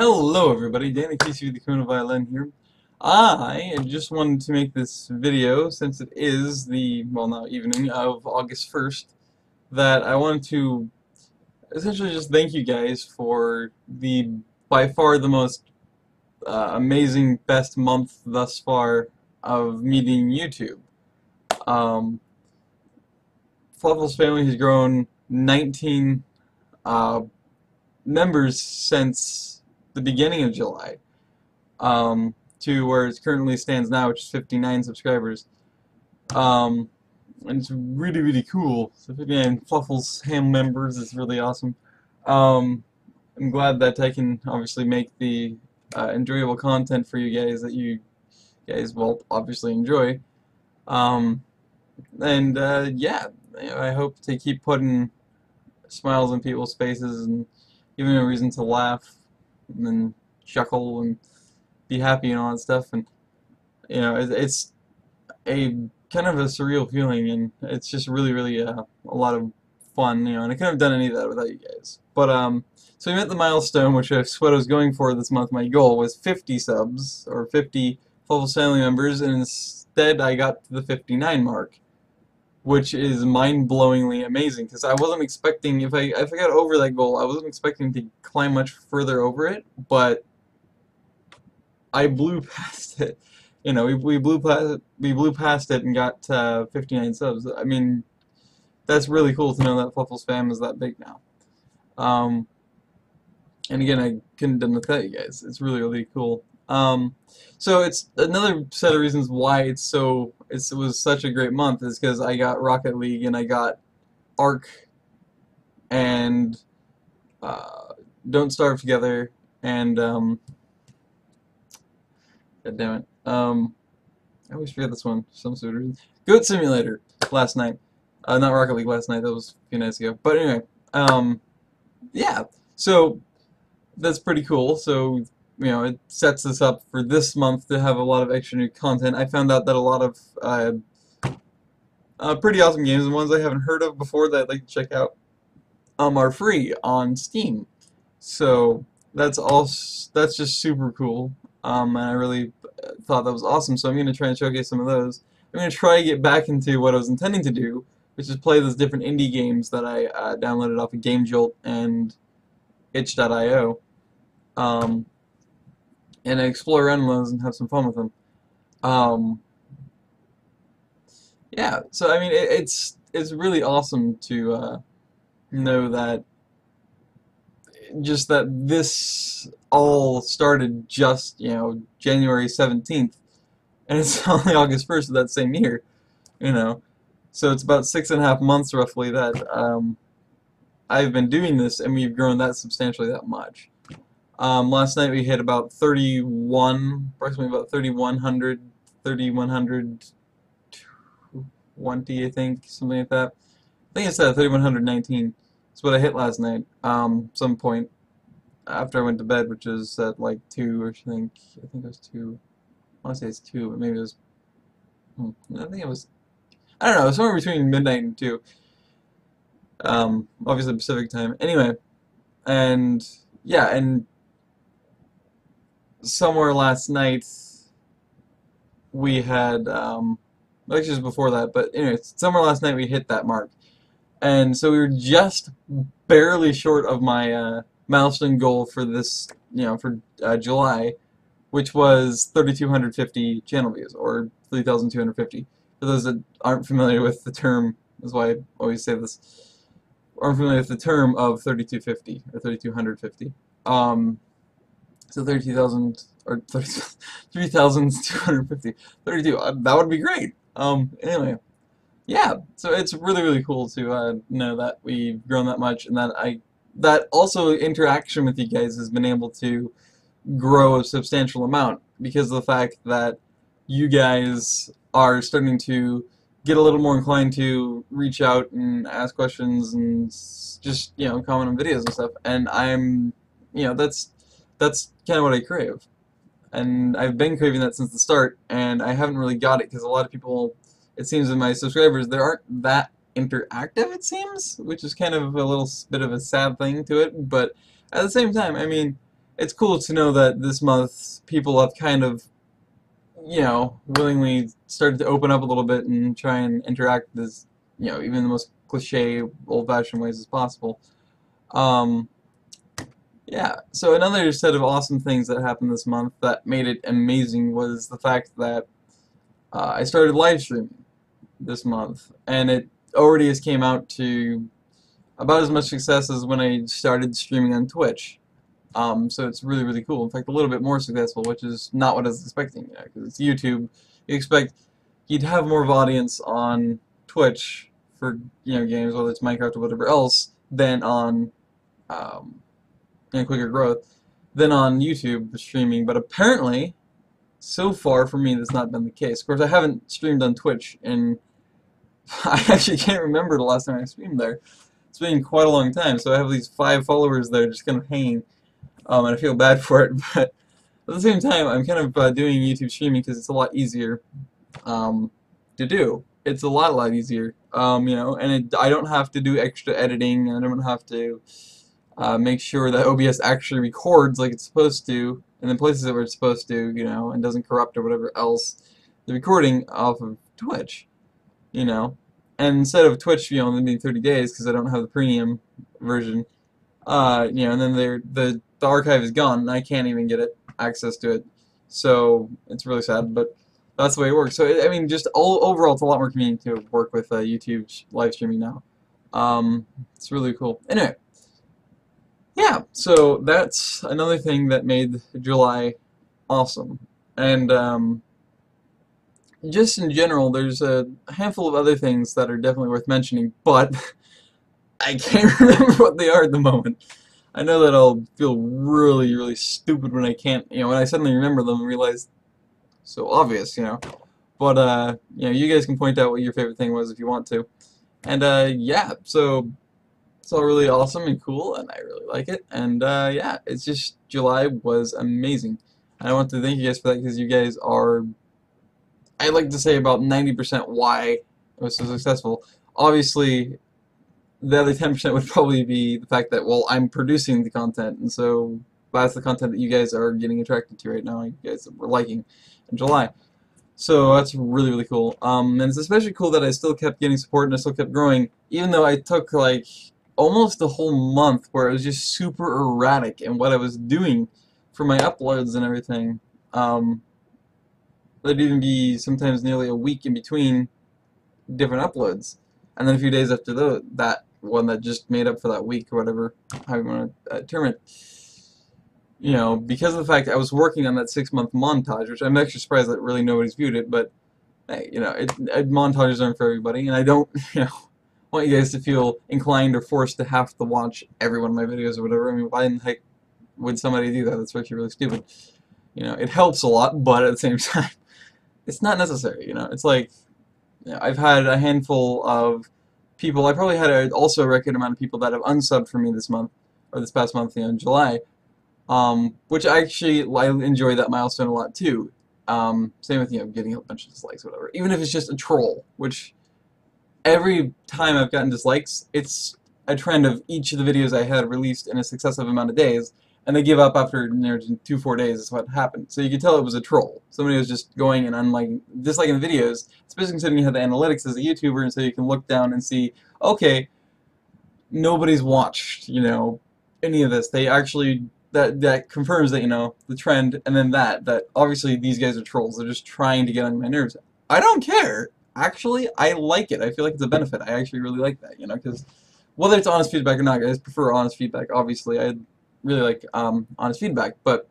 Hello everybody, Danny Casey with TheCriminalViolin here. I just wanted to make this video since it is the, well now evening of August 1st, that I wanted to essentially just thank you guys for the, by far the most amazing, best month thus far of meeting YouTube. Fluffles family has grown 19 members since the beginning of July, to where it currently stands now, which is 59 subscribers. And it's really, really cool. So 59 Fluffles ham members is really awesome. I'm glad that I can obviously make the enjoyable content for you guys that you guys will obviously enjoy. Yeah, I hope to keep putting smiles on people's faces and giving them a reason to laugh and chuckle and be happy and all that stuff. And it's a kind of a surreal feeling, and it's just really, really a lot of fun. And I couldn't have done any of that without you guys. But so we met the milestone, which is what I was going for this month. My goal was 50 subs or 50 Fluffles family members, and instead I got to the 59 mark, which is mind-blowingly amazing, because I wasn't expecting, if I got over that goal, I wasn't expecting to climb much further over it, but I blew past it. We blew past it and got 59 subs. I mean, that's really cool to know that Fluffles fam is that big now. And again, I couldn't have done without you guys. It's really, really cool. So it's another set of reasons why it was such a great month is because I got Rocket League and I got Ark and Don't Starve Together and God damn it, I always forget this one for some sort of reason. Goat Simulator last night, not Rocket League last night. That was a few nights ago. But anyway, yeah. So that's pretty cool. So it sets us up for this month to have a lot of extra new content. I found out that a lot of pretty awesome games, and ones I haven't heard of before that I'd like to check out, are free on Steam. So that's just super cool. And I really thought that was awesome. So I'm going to try and showcase some of those. I'm going to try to get back into what I was intending to do, which is play those different indie games that I downloaded off of GameJolt and itch.io. And explore around those and have some fun with them. Yeah, so I mean, it's really awesome to know that this all started just January 17th, and it's only August 1st of that same year. So it's about 6.5 months roughly that I've been doing this, and we've grown that substantially that much. Last night we hit about approximately about 3,120, I think, something like that. I think it's 3,119. That's what I hit last night, some point after I went to bed, which is at like 2 or something. I think it was 2. I want to say it's 2, but maybe it was, I think it was, I don't know, somewhere between midnight and 2. Obviously Pacific time. Anyway, and yeah, and somewhere last night we had, actually it was before that, but anyway, somewhere last night we hit that mark. And so we were just barely short of my milestone goal for this, for July, which was 3,250 channel views, or 3,250. For those that aren't familiar with the term, that's why I always say this, aren't familiar with the term of 3,250, or 3,250. So 32,000, or 3,250. 32, that would be great. Anyway. Yeah, so it's really, really cool to know that we've grown that much, and that also interaction with you guys has been able to grow a substantial amount because of the fact that you guys are starting to get a little more inclined to reach out and ask questions and just comment on videos and stuff. And I'm that's kind of what I crave, and I've been craving that since the start, and I haven't really got it because a lot of people, it seems, in my subscribers, they aren't that interactive, it seems, which is kind of a little bit of a sad thing to it, but at the same time, I mean, it's cool to know that this month people have kind of, willingly started to open up a little bit and try and interact as, even the most cliche, old-fashioned ways as possible. Um, yeah, so another set of awesome things that happened this month that made it amazing was the fact that I started live streaming this month, and it already has came out to about as much success as when I started streaming on Twitch. So it's really, really cool. In fact, a little bit more successful, which is not what I was expecting, because it's YouTube. You expect you'd have more of an audience on Twitch for, games, whether it's Minecraft or whatever else, than on, quicker growth, than on YouTube streaming. But apparently, so far for me, that's not been the case. Of course, I haven't streamed on Twitch, and I actually can't remember the last time I streamed there. It's been quite a long time, so I have these 5 followers there just kind of hanging. And I feel bad for it, but at the same time, I'm kind of doing YouTube streaming because it's a lot easier to do. It's a lot easier, and I don't have to do extra editing, and I don't have to make sure that OBS actually records like it's supposed to, in the places that it's supposed to, and doesn't corrupt or whatever else the recording off of Twitch, and instead of Twitch, only being 30 days because I don't have the premium version, and then the archive is gone, and I can't even get access to it. So it's really sad, but that's the way it works. So I mean, just overall, it's a lot more convenient to work with YouTube live streaming now. It's really cool. Anyway, yeah. So that's another thing that made July awesome, and just in general, there's a handful of other things that are definitely worth mentioning, but I can't remember what they are at the moment. I know that I'll feel really, really stupid when I can't, when I suddenly remember them and realize, so obvious, But, you guys can point out what your favorite thing was if you want to. And, yeah, so it's all really awesome and cool, and I really like it. And, yeah, it's just, July was amazing. And I want to thank you guys for that, because you guys are, I'd like to say, about 90% why it was so successful. Obviously, the other 10% would probably be the fact that, well, I'm producing the content, and so that's the content that you guys are getting attracted to right now, you guys were liking in July. So that's really, really cool. And it's especially cool that I still kept getting support and I still kept growing, even though I took, like, almost a whole month where it was just super erratic in what I was doing for my uploads and everything. There'd even be sometimes nearly a week in between different uploads. And then a few days after that one that just made up for that week or whatever, how you want to term it. Because of the fact I was working on that 6-month montage, which I'm actually surprised that really nobody's viewed it, but hey, montages aren't for everybody, and I don't, want you guys to feel inclined or forced to have to watch every one of my videos or whatever. I mean, why in the heck would somebody do that? That's actually really stupid. It helps a lot, but at the same time, it's not necessary. It's like, I've had a handful of people. I probably had also a record amount of people that have unsubbed for me this month, or this past month, in July, which I enjoy that milestone a lot too. Same with, getting a bunch of dislikes, whatever. Even if it's just a troll, which every time I've gotten dislikes, it's a trend of each of the videos I had released in a successive amount of days, and they give up after 2-4 days is what happened. So you could tell it was a troll. Somebody was just going and disliking the videos, especially considering you have the analytics as a YouTuber, and so you can look down and see, okay, nobody's watched, any of this. They actually, that confirms that, the trend, and then that obviously these guys are trolls. They're just trying to get on my nerves. I don't care. Actually, I like it. I feel like it's a benefit. I actually really like that, because whether it's honest feedback or not, I just prefer honest feedback. Obviously, I really like honest feedback, but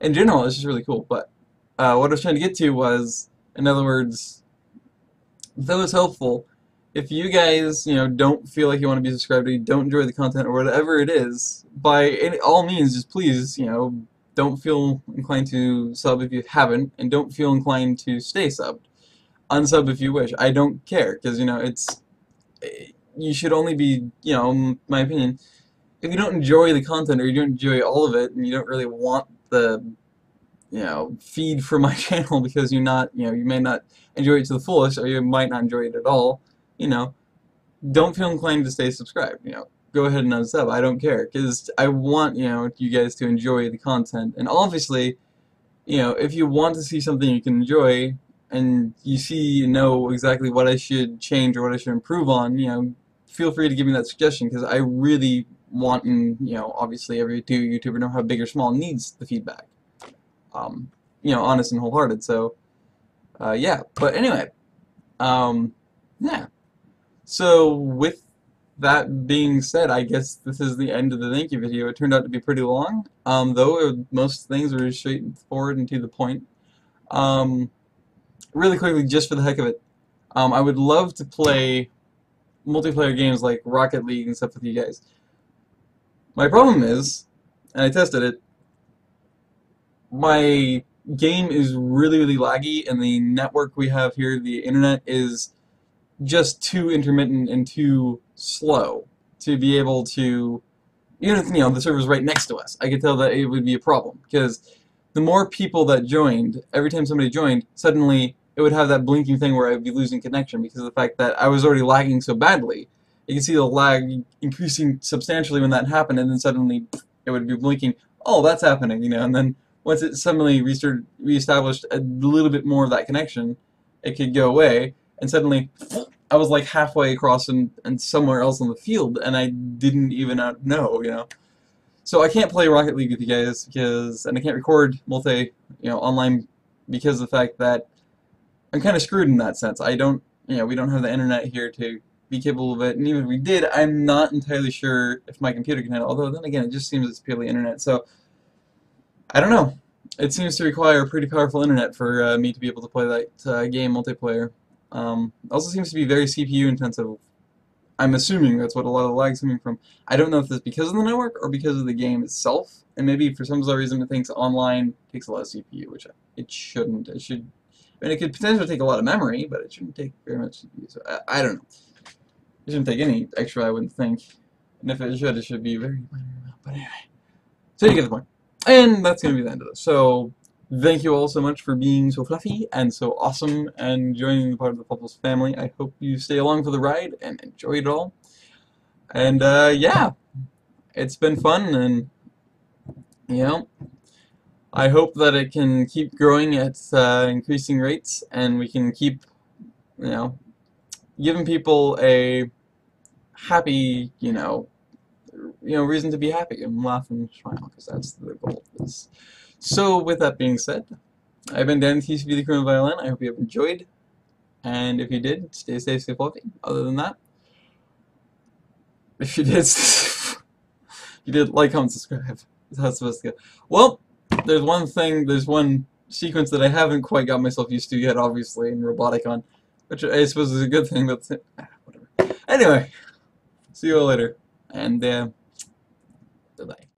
in general, it's just really cool. But what I was trying to get to was, in other words, though it's helpful, if you guys, don't feel like you want to be subscribed, or you don't enjoy the content, or whatever it is, by all means, just please, don't feel inclined to sub if you haven't, and don't feel inclined to stay subbed. Unsub if you wish. I don't care, because, you should only be, in my opinion, if you don't enjoy the content, or you don't enjoy all of it, and you don't really want the, feed for my channel, because you may not enjoy it to the fullest, or you might not enjoy it at all, don't feel inclined to stay subscribed, go ahead and unsub. I don't care, because I want, you guys to enjoy the content. And obviously, if you want to see something you can enjoy, and you know exactly what I should change or what I should improve on, feel free to give me that suggestion, because I really want, and, obviously every YouTuber, no how big or small, needs the feedback. Honest and wholehearted, so, yeah. But anyway, yeah. So, with that being said, I guess this is the end of the thank you video. It turned out to be pretty long, though most things were straightforward and to the point. Really quickly, just for the heck of it, I would love to play multiplayer games like Rocket League and stuff with you guys. My problem is, and I tested it, my game is really, really laggy, and the network we have here, the internet, is just too intermittent and too slow to be able to, even if the server's right next to us, I could tell that it would be a problem, because the more people that joined, every time somebody joined, suddenly it would have that blinking thing where I'd be losing connection because of the fact that I was already lagging so badly. You can see the lag increasing substantially when that happened, and then suddenly it would be blinking, oh, that's happening, and then once it suddenly reestablished a little bit more of that connection, it could go away, and suddenly I was like halfway across and somewhere else on the field, and I didn't even know, So I can't play Rocket League with you guys and I can't record online because of the fact that I'm kind of screwed in that sense. I don't, we don't have the internet here to be capable of it, and even if we did, I'm not entirely sure if my computer can handle it, although then again, it just seems it's purely internet, so I don't know. It seems to require a pretty powerful internet for me to be able to play that game multiplayer. Also seems to be very CPU intensive. I'm assuming that's what a lot of the lag's coming from. I don't know if that's because of the network or because of the game itself, and maybe for some bizarre reason it thinks online takes a lot of CPU, which it shouldn't. It should. I mean, it could potentially take a lot of memory, but it shouldn't take very much CPU. So I don't know. It shouldn't take any extra, I wouldn't think. And if it should be very minor amount. But anyway, so you get the point. And that's going to be the end of this. So, thank you all so much for being so fluffy and so awesome and joining the part of the Fluffles family. I hope you stay along for the ride and enjoy it all. And, yeah, it's been fun, and, I hope that it can keep growing at increasing rates, and we can keep, giving people a happy, reason to be happy and laugh and smile, because that's the goal of this. So, with that being said, I've been Dan, TheCriminalViolin. I hope you have enjoyed, and if you did, stay safe, stay fluffy. Other than that, if you did, you did like, comment, subscribe. That's how it's supposed to go. Well, there's one sequence that I haven't quite got myself used to yet, obviously, in Roboticon, which I suppose is a good thing, but whatever. Anyway, see you all later, and bye-bye.